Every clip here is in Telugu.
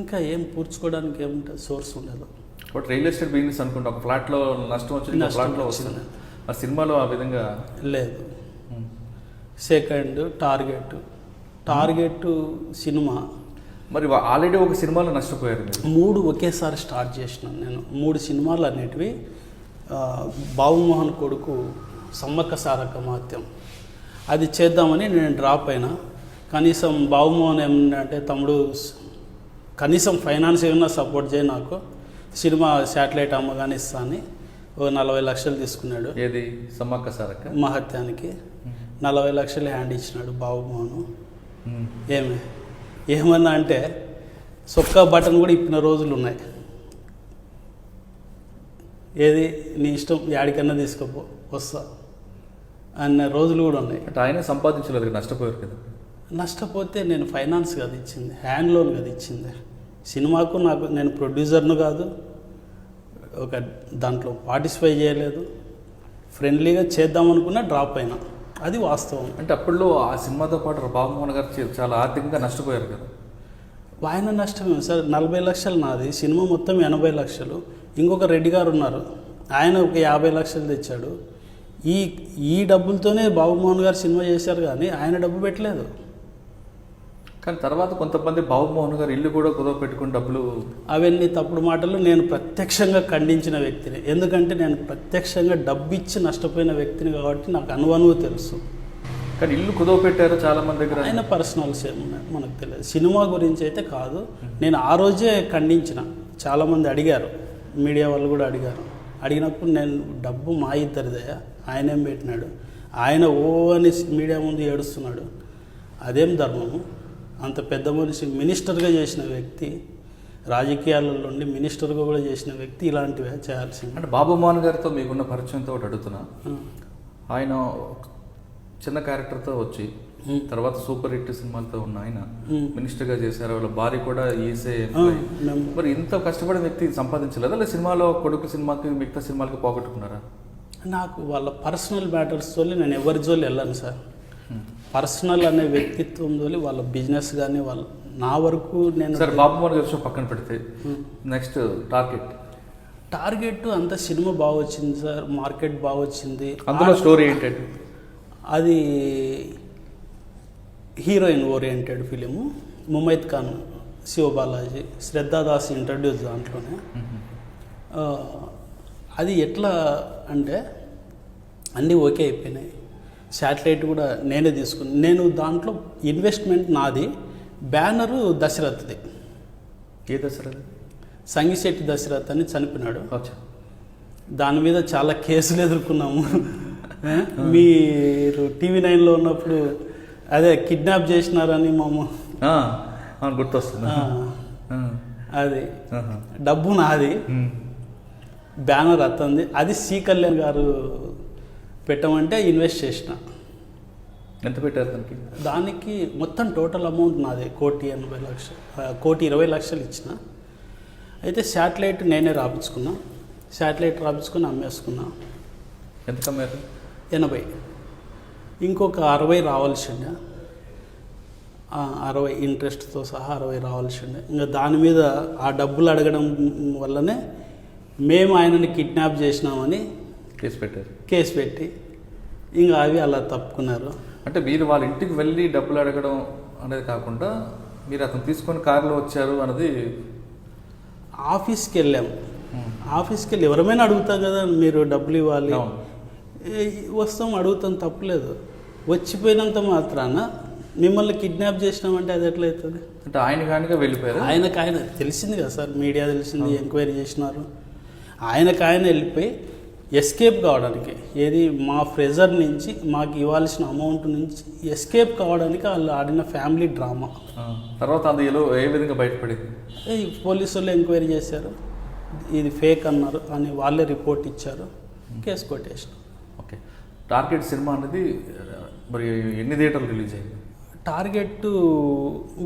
ఇంకా ఏం పూడ్చుకోవడానికి ఏముంటుంది, సోర్స్ ఉండదు. బట్ రియల్ ఎస్టేట్ బిజినెస్ అనుకుంటా, ఒక ఫ్లాట్లో నష్టం వచ్చింది, ఒక ఫ్లాట్లో వస్తుంది. ఆ సినిమాలో ఆ విధంగా లేదు. Second target cinema. మరి ఆల్రెడీ ఒక సినిమాలో నష్టపోయారు మీరు. 3 ఒకేసారి స్టార్ట్ చేసినాను నేను. 3 సినిమాలు అనేటివి. బాబుమోహన్ కొడుకు సమ్మక్క సారక్క మహత్యం అది చేద్దామని నేను డ్రాప్ అయినా. కనీసం బాబుమోహన్ ఏమంటే, తమ్ముడు కనీసం ఫైనాన్స్ ఏమన్నా సపోర్ట్ చేయి, నాకు సినిమా శాటిలైట్ అమ్మగానే ఇస్తా అని ఓ 40 లక్షలు తీసుకున్నాడు. ఏది సమ్మక్క సారక్క మహత్యానికి 40 లక్షలు హ్యాండ్ ఇచ్చినాడు బాబుమోహన్. ఏమన్నా అంటే సొక్కా బటన్ కూడా ఇప్పిన రోజులు ఉన్నాయి. ఏది నీ ఇష్టం, యాడికన్నా తీసుకుపో, వస్తా అన్న రోజులు కూడా ఉన్నాయి. అంటే ఆయన సంపాదించలేదు, నష్టపోయారు కదా. నష్టపోతే నేను ఫైనాన్స్ కదా ఇచ్చింది, హ్యాండ్ లోన్ కదా ఇచ్చింది. సినిమాకు నాకు, నేను ప్రొడ్యూసర్ను కాదు, ఒక దాంట్లో పార్టిసిపేట్ చేయలేదు. ఫ్రెండ్లీగా చేద్దామనుకున్నా డ్రాప్ అయినా, అది వాస్తవం. అంటే అప్పట్లో ఆ సినిమాతో పాటు బాబుమోహన్ గారు చాలా ఆర్థికంగా నష్టపోయారు కదా. ఆయన నష్టమే సార్. 40 లక్షలు నాది, సినిమా మొత్తం 80 లక్షలు. ఇంకొక రెడ్డి గారు ఉన్నారు, ఆయన ఒక 50 లక్షలు తెచ్చాడు. ఈ డబ్బులతోనే బాబుమోహన్ గారు సినిమా చేశారు, కానీ ఆయన డబ్బు పెట్టలేదు. కానీ తర్వాత కొంతమంది బాబుమోహన్ గారు ఇల్లు కూడా కుదవ పెట్టుకుని డబ్బులు, అవన్నీ తప్పుడు మాటలు. నేను ప్రత్యక్షంగా ఖండించిన వ్యక్తిని, ఎందుకంటే నేను ప్రత్యక్షంగా డబ్బు ఇచ్చి నష్టపోయిన వ్యక్తిని కాబట్టి నాకు అనువనువు తెలుసు. కానీ ఇల్లు కుదవ పెట్టారు చాలా మంది దగ్గర. ఆయన పర్సనల్స్ ఏమున్నాయి మనకు తెలియదు. సినిమా గురించి అయితే కాదు. నేను ఆ రోజే ఖండించిన. చాలామంది అడిగారు, మీడియా వాళ్ళు కూడా అడిగారు. అడిగినప్పుడు నేను డబ్బు మా ఇద్దరిదయ్యా, ఆయనేం పెట్టినాడు, ఆయన ఓ అని మీడియా ముందు ఏడుస్తున్నాడు. అదేం ధర్మము? అంత పెద్ద మనిషి, మినిస్టర్గా చేసిన వ్యక్తి, రాజకీయాలలో ఉండి మినిస్టర్గా కూడా చేసిన వ్యక్తి ఇలాంటివే చేయాల్సింది. అంటే బాబుమోహన్ గారితో మీకున్న పరిచయంతో ఒకటి అడుగుతున్నా. ఆయన చిన్న క్యారెక్టర్తో వచ్చి తర్వాత సూపర్ హిట్ సినిమాలతో ఉన్న ఆయన మినిస్టర్గా చేశారు. వాళ్ళ భార్య కూడా ఈసే. మరి ఇంత కష్టపడిన వ్యక్తి సంపాదించలేదా, లేదా సినిమాలో కొడుకు సినిమాకి మిగతా సినిమాలకి పోగొట్టుకున్నారా? నాకు వాళ్ళ పర్సనల్ మ్యాటర్స్ తోలి నేను ఎవరి జోలి వెళ్ళాను సార్. పర్సనల్ అనే వ్యక్తిత్వం తోలి వాళ్ళ బిజినెస్ కానీ వాళ్ళ నా వరకు నేను. సార్ బాబుమోహన్ గారి పక్కన పెడితే నెక్స్ట్ టార్గెట్ అంత సినిమా బాగా వచ్చింది సార్, మార్కెట్ బాగా వచ్చింది. అందులో స్టోరీ ఏంటంటే అది heroine oriented film. Mumaith Khan, Siva Balaji, Shraddha Das introduce దాంట్లోనే. అది ఎట్లా అంటే అన్నీ ఓకే అయిపోయినాయి. శాటిలైట్ కూడా నేనే తీసుకున్నాను. నేను దాంట్లో ఇన్వెస్ట్మెంట్ నాది. బ్యానరు దశరథ్ది. ఏ దశరథ్? సంగిశెట్టి దశరథ్ అని చనిపోయినాడు. దాని మీద చాలా కేసులు ఎదుర్కొన్నాము. మీరు టీవీ9లో ఉన్నప్పుడు అదే కిడ్నాప్ చేసినారని గుర్తొస్తుంది. అది డబ్బు నాది, బ్యానర్ అత్తంది. అది సి కళ్యాణ్ గారు పెట్టమంటే ఇన్వెస్ట్ చేసిన. ఎంత పెట్టారు దానికి? దానికి మొత్తం టోటల్ అమౌంట్ నాది 1,20,00,000 ఇచ్చిన. అయితే శాటిలైట్ నేనే రాపించుకున్నా. శాటిలైట్ రాపించుకుని అమ్మేసుకున్నా. ఎంత కమ్మారు? 80. ఇంకొక 60 రావాల్సిండే. 60 ఇంట్రెస్ట్తో సహా 60 రావాల్సిండే. ఇంకా దాని మీద ఆ డబ్బులు అడగడం వల్లనే మేము ఆయనని కిడ్నాప్ చేసినామని కేసు పెట్టి ఇంకా అవి అలా తప్పుకున్నారు. అంటే మీరు వాళ్ళ ఇంటికి వెళ్ళి డబ్బులు అడగడం అనేది కాకుండా మీరు అతను తీసుకొని కారులో వచ్చారు అన్నది. ఆఫీస్కి వెళ్ళాము. ఆఫీస్కి వెళ్ళి ఎవరమైనా అడుగుతాం కదా, మీరు డబ్బులు ఇవ్వాలి, వస్తాం, అడుగుతాం, తప్పులేదు. వచ్చిపోయినంత మాత్రాన మిమ్మల్ని కిడ్నాప్ చేసినామంటే అది ఎట్లయితుంది? అంటే ఆయనగా వెళ్ళిపోయారు. ఆయన తెలిసింది కదా సార్, మీడియా తెలిసింది, ఎంక్వైరీ చేసినారు. ఆయన వెళ్ళిపోయి ఎస్కేప్ కావడానికి, ఏది మా ప్రెజర్ నుంచి మాకు ఇవ్వాల్సిన అమౌంట్ నుంచి ఎస్కేప్ కావడానికి వాళ్ళు ఆడిన ఫ్యామిలీ డ్రామా. తర్వాత అందులో ఏ విధంగా బయటపడింది? పోలీసు వాళ్ళు ఎంక్వైరీ చేశారు, ఇది ఫేక్ అన్నారు అని వాళ్ళే రిపోర్ట్ ఇచ్చారు, కేసు కొట్టేసిన. ఓకే. టార్గెట్ సినిమా అనేది మరి ఎన్ని థియేటర్లు రిలీజ్ అయింది? టార్గెట్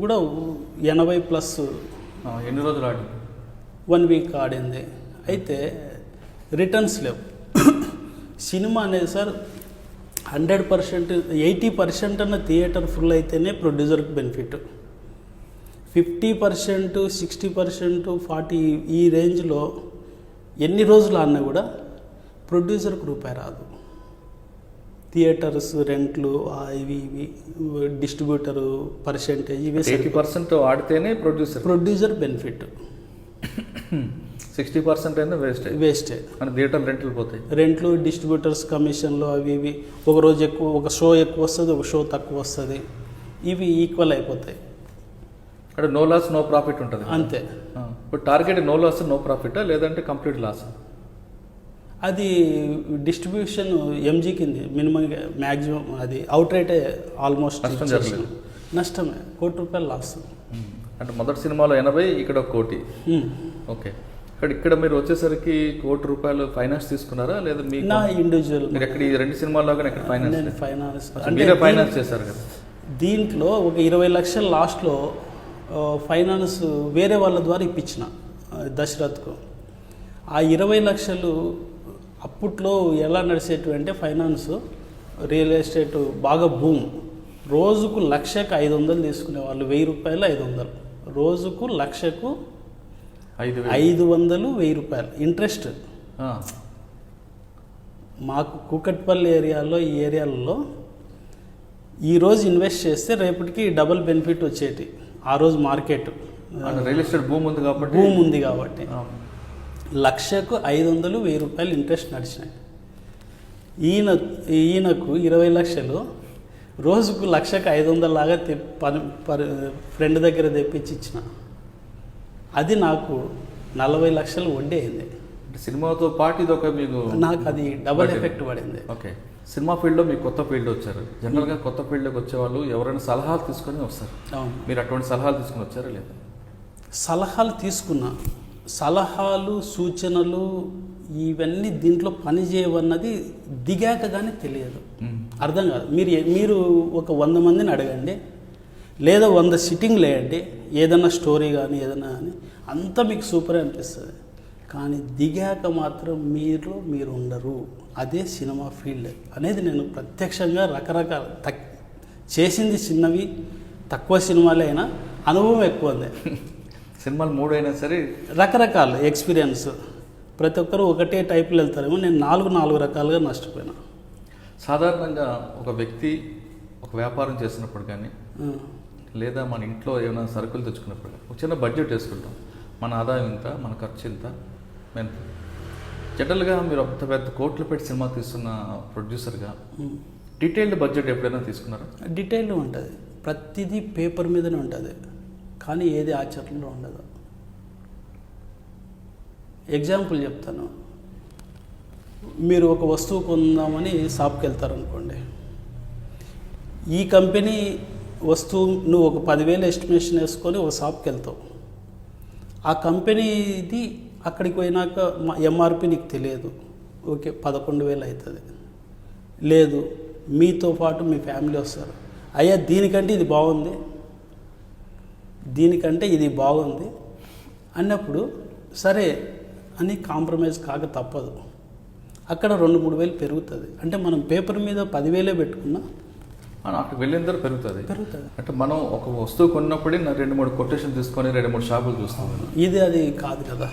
కూడా 80+. ఎన్ని రోజులు ఆడింది? 1 వీక్ ఆడింది. అయితే రిటర్న్స్ లేవు. సినిమా అనేది సార్ 100%, 80% అన్న థియేటర్ ఫుల్ అయితేనే ప్రొడ్యూసర్కి బెనిఫిట్. 50%, 60%, 40 ఈ రేంజ్లో ఎన్ని రోజులు ఆడినా కూడా ప్రొడ్యూసర్కి రూపాయి రాదు. థియేటర్స్ రెంట్లు ఇవి డిస్ట్రిబ్యూటరు పర్సెంటేజ్ ఇవి 80% ఆడితేనే ప్రొడ్యూసర్ బెనిఫిట్, 60% అయినా వేస్టే అని థియేటర్ రెంట్లు పోతాయి. రెంట్లు, డిస్ట్రిబ్యూటర్స్ కమిషన్లు అవి ఇవి ఒక రోజు ఎక్కువ, ఒక షో ఎక్కువ వస్తుంది, ఒక షో తక్కువ వస్తుంది, ఇవి ఈక్వల్ అయిపోతాయి. అంటే నో లాస్ నో ప్రాఫిట్ ఉంటుంది అంతే. ఇప్పుడు టార్గెట్ నో లాస్ నో ప్రాఫిటా లేదంటే కంప్లీట్ లాస్? అది డిస్ట్రిబ్యూషన్ ఎంజీ కింది మినిమం మ్యాక్సిమం, అది అవుట్ రేటే ఆల్మోస్ట్ నష్టం జరగలేదు. నష్టమే, ₹1,00,00,000 లాస్. అంటే మొదటి సినిమాలో 80, ఇక్కడ 1 కోటి. ఓకే. ఇక్కడ మీరు వచ్చేసరికి ₹1,00,00,000 ఫైనాన్స్ తీసుకున్నారా లేదా మీకు? నా ఇండివిజువల్. మీరు ఎక్కడ ఈ 2 సినిమాల్లో ఎక్కడ ఫైనాన్స్? నేను ఫైనాన్స్ మీరే ఫైనాన్స్ చేశారు కదా. దీంట్లో ఒక 20 లక్షలు లాస్ట్లో ఫైనాన్స్ వేరే వాళ్ళ ద్వారా ఇప్పించిన దశరథ్కు. ఆ 20 లక్షలు అప్పట్లో ఎలా నడిచేటివి అంటే ఫైనాన్స్, రియల్ ఎస్టేట్ బాగా బూమ్. రోజుకు 1,00,000కి 500 తీసుకునేవాళ్ళు, ₹1,000 500. రోజుకు 1,00,000కు 500, ₹1,000 ఇంట్రెస్ట్. మాకు కూకట్పల్లి ఏరియాలో, ఈ ఏరియాలలో ఈరోజు ఇన్వెస్ట్ చేస్తే రేపటికి డబుల్ బెనిఫిట్ వచ్చేటి. ఆ రోజు మార్కెట్ రియల్ ఎస్టేట్ భూమి ఉంది కాబట్టి 1,00,000కు 500, ₹1,000 ఇంట్రెస్ట్ నడిచినాయి. ఈయనకు 20 లక్షలు రోజుకు 1,00,000కి 500 లాగా ఫ్రెండ్ దగ్గర తెప్పించి ఇచ్చిన. అది నాకు 40 లక్షలు వడ్డీ అయింది. సినిమాతో పాటు ఇది ఒక మీకు నాకు అది డబుల్ ఎఫెక్ట్ పడింది. ఓకే. సినిమా ఫీల్డ్లో మీకు కొత్త ఫీల్డ్ వచ్చారు. జనరల్గా కొత్త ఫీల్డ్లోకి వచ్చేవాళ్ళు ఎవరైనా సలహాలు తీసుకొని వస్తారు. అవును. మీరు అటువంటి సలహాలు తీసుకుని వచ్చారా లేదా? సలహాలు తీసుకున్నా. సలహాలు, సూచనలు ఇవన్నీ దీంట్లో పనిచేయవన్నది దిగాక కానీ తెలియదు, అర్థం కాదు. మీరు ఒక 100 మందిని అడగండి, లేదా 100 సిట్టింగ్లు వేయండి, ఏదైనా స్టోరీ కానీ ఏదైనా కానీ అంతా మీకు సూపర్ అనిపిస్తుంది. కానీ దిగాక మాత్రం మీరు ఉండరు. అదే సినిమా ఫీల్డ్ అనేది నేను ప్రత్యక్షంగా రకరకాల చేసింది చిన్నవి, తక్కువ సినిమాలే అయినా అనుభవం ఎక్కువ ఉంది. సినిమాలు 3 అయినా సరే రకరకాల ఎక్స్పీరియన్స్. ప్రతి ఒక్కరు ఒకటే టైప్లో వెళ్తారేమో, నేను 4 రకాలుగా నష్టపోయినా. సాధారణంగా ఒక వ్యక్తి ఒక వ్యాపారం చేసినప్పుడు కానీ లేదా మన ఇంట్లో ఏమైనా సరుకులు తెచ్చుకున్నప్పుడు ఒక చిన్న బడ్జెట్ వేసుకుంటాం. మన ఆదాయం ఇంత, మన ఖర్చు ఇంత. జనరల్గా మీరు అంత పెద్ద కోట్లు పెట్టి సినిమా తీస్తున్న ప్రొడ్యూసర్గా డీటెయిల్డ్ బడ్జెట్ ఎప్పుడైనా తీసుకున్నారా? డీటెయిల్డ్ ఉంటుంది, ప్రతిదీ పేపర్ మీదనే ఉంటుంది, కానీ ఏది ఆచరణలో ఉండదు. ఎగ్జాంపుల్ చెప్తాను. మీరు ఒక వస్తువు కొందామని షాప్కి వెళ్తారనుకోండి. ఈ కంపెనీ వస్తువు నువ్వు ఒక 10,000 ఎస్టిమేషన్ వేసుకొని ఒక షాప్కి వెళ్తావు. ఆ కంపెనీది అక్కడికి పోయినాక ఎంఆర్పి నీకు తెలియదు. ఓకే, 11,000 అవుతుంది. లేదు, మీతో పాటు మీ ఫ్యామిలీ వస్తారు. అయ్యా దీనికంటే ఇది బాగుంది అన్నప్పుడు సరే అని కాంప్రమైజ్ కాక తప్పదు. అక్కడ 2-3 పెరుగుతుంది. అంటే మనం పేపర్ మీద 10,000 పెట్టుకున్నా అక్కడికి వెళ్ళిన తర్వాత పెరుగుతుంది. అంటే మనం ఒక వస్తువు కొన్నప్పుడే 2-3 కొటేషన్ తీసుకొని 2-3 షాపులు చూస్తాం. అది కాదు కదా,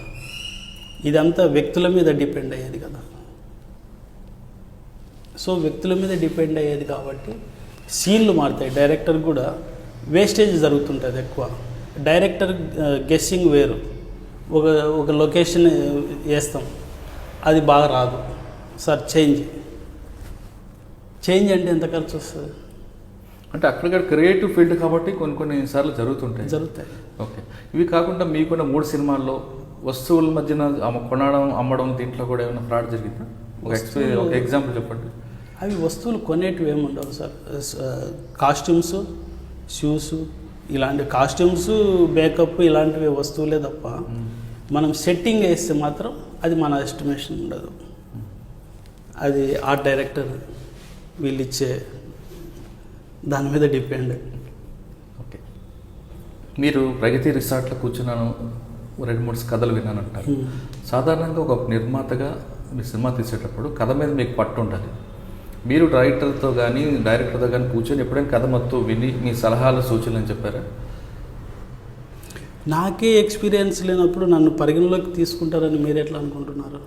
ఇదంతా వ్యక్తుల మీద డిపెండ్ అయ్యేది కదా. సో వ్యక్తుల మీద డిపెండ్ అయ్యేది కాబట్టి సీన్లు మారుతాయి. డైరెక్టర్ కూడా వేస్టేజ్ జరుగుతుంటుంది ఎక్కువ. డైరెక్టర్ గెస్సింగ్ వేరు. ఒక లొకేషన్ వేస్తాం, అది బాగా రాదు సార్, చేంజ్ అంటే ఎంత ఖర్చు వస్తుంది? అంటే అక్కడ క్రియేటివ్ ఫీల్డ్ కాబట్టి కొన్ని సార్లు జరుగుతాయి. ఓకే. ఇవి కాకుండా మీకున్న 3 సినిమాల్లో వస్తువుల మధ్యన కొనడం, అమ్మడం, దీంట్లో కూడా ఏమైనా ఫ్రాడ్ జరిగిందా? ఒక ఎగ్జాంపుల్ చెప్పండి. అవి వస్తువులు కొనేటివి ఏమి ఉండవు సార్. కాస్ట్యూమ్స్, షూస్, ఇలాంటి కాస్ట్యూమ్స్, మేకప్ ఇలాంటివి వస్తువులే తప్ప మనం సెట్టింగ్ వేస్తే మాత్రం అది మన ఎస్టిమేషన్ ఉండదు. అది ఆర్ట్ డైరెక్టర్ వీళ్ళు ఇచ్చే దాని మీద డిపెండ్. ఓకే. మీరు ప్రగతి రిసార్ట్లో కూర్చున్నాను, 2-3 కథలు విన్నానంటారు. సాధారణంగా ఒక నిర్మాతగా మీ సినిమా తీసేటప్పుడు కథ మీద మీకు పట్టు ఉండాలి. మీరు రైటర్తో కానీ డైరెక్టర్తో కానీ కూర్చొని ఎప్పుడైనా కథ మొత్తం విని మీ సలహాలు, సూచనలు చెప్పారా? నాకే ఎక్స్పీరియన్స్ లేనప్పుడు నన్ను పరిగణలోకి తీసుకుంటారని మీరు ఎట్లా అనుకుంటున్నారు?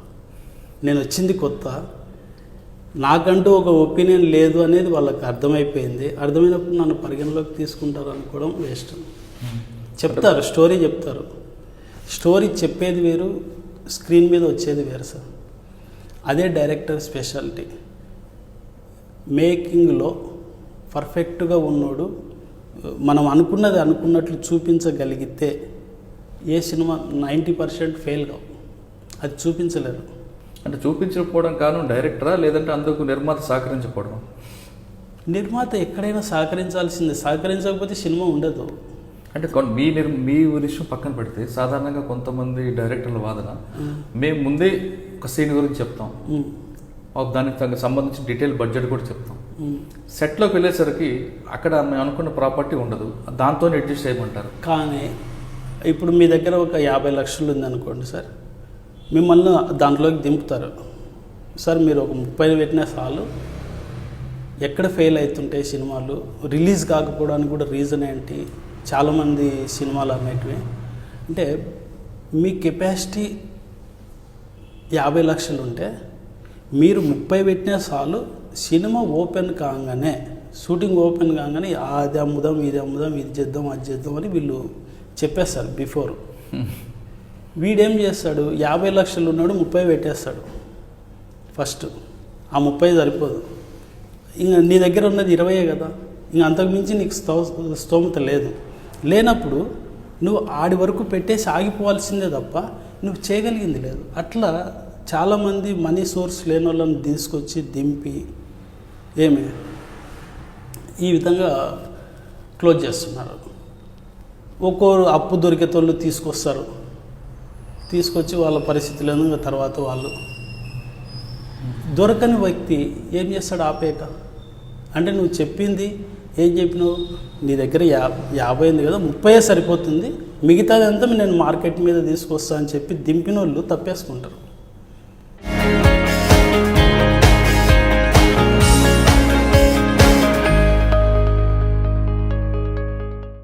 నేను వచ్చింది కొత్త, నాకంటూ ఒక ఒపీనియన్ లేదు అనేది వాళ్ళకి అర్థమైపోయింది. అర్థమైనప్పుడు నన్ను పరిగణలోకి తీసుకుంటారు అనుకోవడం వేస్ట్. చెప్తారు, స్టోరీ చెప్తారు. స్టోరీ చెప్పేది వేరు, స్క్రీన్ మీద వచ్చేది వేరు సార్. అదే డైరెక్టర్ స్పెషాలిటీ. మేకింగ్లో పర్ఫెక్ట్గా ఉన్నోడు మనం అనుకున్నది అనుకున్నట్లు చూపించగలిగితే ఏ సినిమా 90% ఫెయిల్ కావు. అది చూపించలేరు. అంటే చూపించకపోవడం కారణం డైరెక్టరా, లేదంటే అందుకు నిర్మాత సహకరించకపోవడం? నిర్మాత ఎక్కడైనా సహకరించాల్సిందే, సహకరించకపోతే సినిమా ఉండదు. అంటే మీ విషయం పక్కన పెడితే సాధారణంగా కొంతమంది డైరెక్టర్ల వాదన, మేము ముందే ఒక సీన్ గురించి చెప్తాం, దానికి సంబంధించిన డీటెయిల్ బడ్జెట్ కూడా చెప్తాం, సెట్లోకి వెళ్ళేసరికి అక్కడ మేము అనుకున్న ప్రాపర్టీ ఉండదు, దాంతో అడ్జస్ట్ చేయమంటారు. కానీ ఇప్పుడు మీ దగ్గర ఒక 50 లక్షలు ఉందనుకోండి సార్, మిమ్మల్ని దాంట్లోకి దింపుతారు. సార్ మీరు ఒక 30 పెట్టినా చాలు. ఎక్కడ ఫెయిల్ అవుతుంటాయి సినిమాలు, రిలీజ్ కాకపోవడానికి కూడా రీజన్ ఏంటి? చాలామంది సినిమాలు అనేటివి అంటే మీ కెపాసిటీ 50 లక్షలు ఉంటే మీరు 30 పెట్టినా చాలు. సినిమా ఓపెన్ కాగానే, షూటింగ్ ఓపెన్ కాగానే అది అమ్ముదాం, ఇది అమ్ముదాం, ఇది చేద్దాం, అది చేద్దాం అని వీళ్ళు చెప్పేస్తారు బిఫోర్. వీడేం చేస్తాడు, 50 లక్షలు ఉన్నాడు 30 పెట్టేస్తాడు ఫస్ట్. ఆ 30 సరిపోదు, ఇంకా నీ దగ్గర ఉన్నది 20 కదా, ఇంకా అంతకుమించి నీకు స్తోమత లేదు. లేనప్పుడు నువ్వు ఆడి వరకు పెట్టేసి ఆగిపోవాల్సిందే తప్ప నువ్వు చేయగలిగింది లేదు. అట్లా చాలామంది మనీ సోర్స్ లేని వాళ్ళని తీసుకొచ్చి దింపి ఈ విధంగా క్లోజ్ చేస్తున్నారు. ఒక్కొరు అప్పు దొరికేతోళ్ళు తీసుకొస్తారు, తీసుకొచ్చి వాళ్ళ పరిస్థితులను తర్వాత వాళ్ళు దొరకని వ్యక్తి ఏం చేస్తాడు? ఆపేక. అంటే నువ్వు చెప్పింది ఏం చెప్పినావు, నీ దగ్గర 50 ఉంది కదా, 30 సరిపోతుంది, మిగతాదంతా నేను మార్కెట్ మీద తీసుకొస్తా అని చెప్పి దింపిన వాళ్ళు తప్పేసుకుంటారు.